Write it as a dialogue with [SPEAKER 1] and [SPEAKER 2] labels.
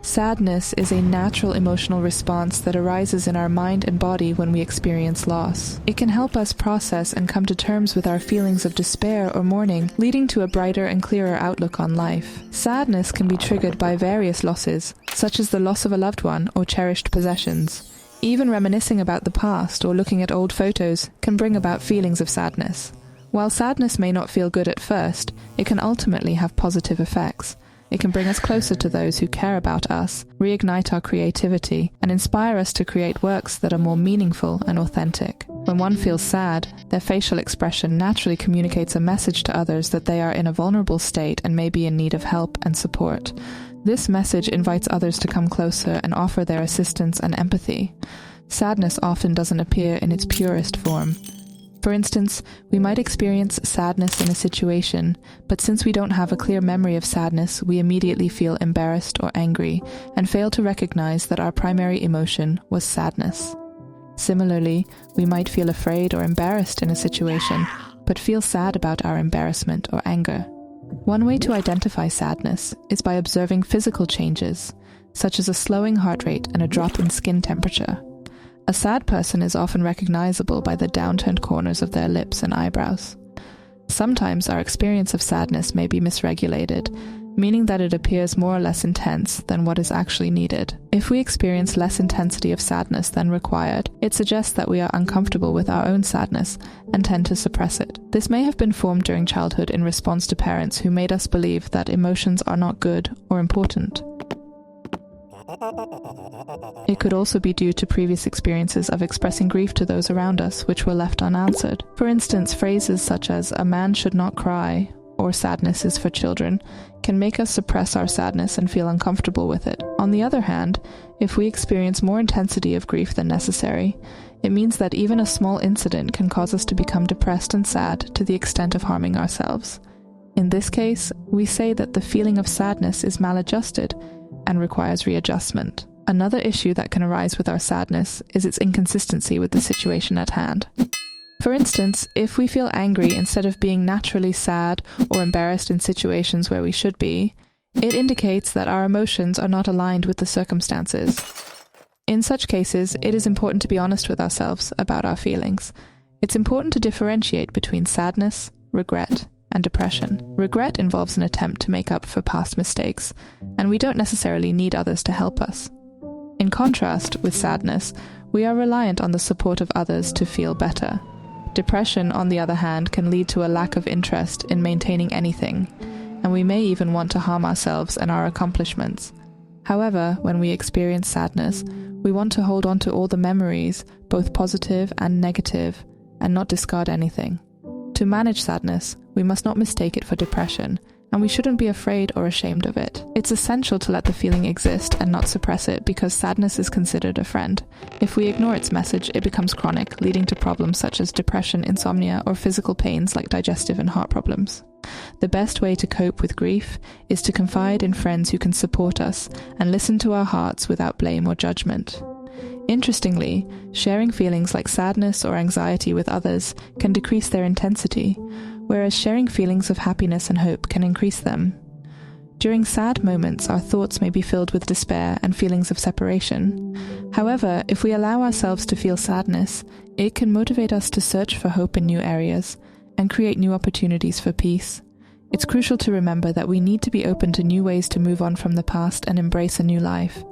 [SPEAKER 1] Sadness is a natural emotional response that arises in our mind and body when we experience loss. It can help us process and come to terms with our feelings of despair or mourning, leading to a brighter and clearer outlook on life. Sadness can be triggered by various losses, such as the loss of a loved one or cherished possessions. Even reminiscing about the past or looking at old photos can bring about feelings of sadness. While sadness may not feel good at first, it can ultimately have positive effects. It can bring us closer to those who care about us, reignite our creativity, and inspire us to create works that are more meaningful and authentic. When one feels sad, their facial expression naturally communicates a message to others that they are in a vulnerable state and may be in need of help and support. This message invites others to come closer and offer their assistance and empathy. Sadness often doesn't appear in its purest form. For instance, we might experience sadness in a situation, but since we don't have a clear memory of sadness, we immediately feel embarrassed or angry and fail to recognize that our primary emotion was sadness. Similarly, we might feel afraid or embarrassed in a situation, but feel sad about our embarrassment or anger. One way to identify sadness is by observing physical changes, such as a slowing heart rate and a drop in skin temperature. A sad person is often recognizable by the downturned corners of their lips and eyebrows. Sometimes our experience of sadness may be misregulated, meaning that it appears more or less intense than what is actually needed. If we experience less intensity of sadness than required, it suggests that we are uncomfortable with our own sadness and tend to suppress it. This may have been formed during childhood in response to parents who made us believe that emotions are not good or important. It could also be due to previous experiences of expressing grief to those around us which were left unanswered. For instance, phrases such as "a man should not cry" or "sadness is for children" can make us suppress our sadness and feel uncomfortable with it. On the other hand, if we experience more intensity of grief than necessary, it means that even a small incident can cause us to become depressed and sad to the extent of harming ourselves. In this case, we say that the feeling of sadness is maladjusted and requires readjustment. Another issue that can arise with our sadness is its inconsistency with the situation at hand. For instance, if we feel angry instead of being naturally sad or embarrassed in situations where we should be, it indicates that our emotions are not aligned with the circumstances. In such cases, it is important to be honest with ourselves about our feelings. It's important to differentiate between sadness, regret, and depression. Regret involves an attempt to make up for past mistakes, and we don't necessarily need others to help us. In contrast with sadness, we are reliant on the support of others to feel better. Depression, on the other hand, can lead to a lack of interest in maintaining anything, and we may even want to harm ourselves and our accomplishments. However, when we experience sadness, we want to hold on to all the memories, both positive and negative, and not discard anything. To manage sadness, we must not mistake it for depression, and we shouldn't be afraid or ashamed of it. It's essential to let the feeling exist and not suppress it because sadness is considered a friend. If we ignore its message, it becomes chronic, leading to problems such as depression, insomnia, or physical pains like digestive and heart problems. The best way to cope with grief is to confide in friends who can support us and listen to our hearts without blame or judgment. Interestingly, sharing feelings like sadness or anxiety with others can decrease their intensity, whereas sharing feelings of happiness and hope can increase them. During sad moments, our thoughts may be filled with despair and feelings of separation. However, if we allow ourselves to feel sadness, it can motivate us to search for hope in new areas and create new opportunities for peace. It's crucial to remember that we need to be open to new ways to move on from the past and embrace a new life.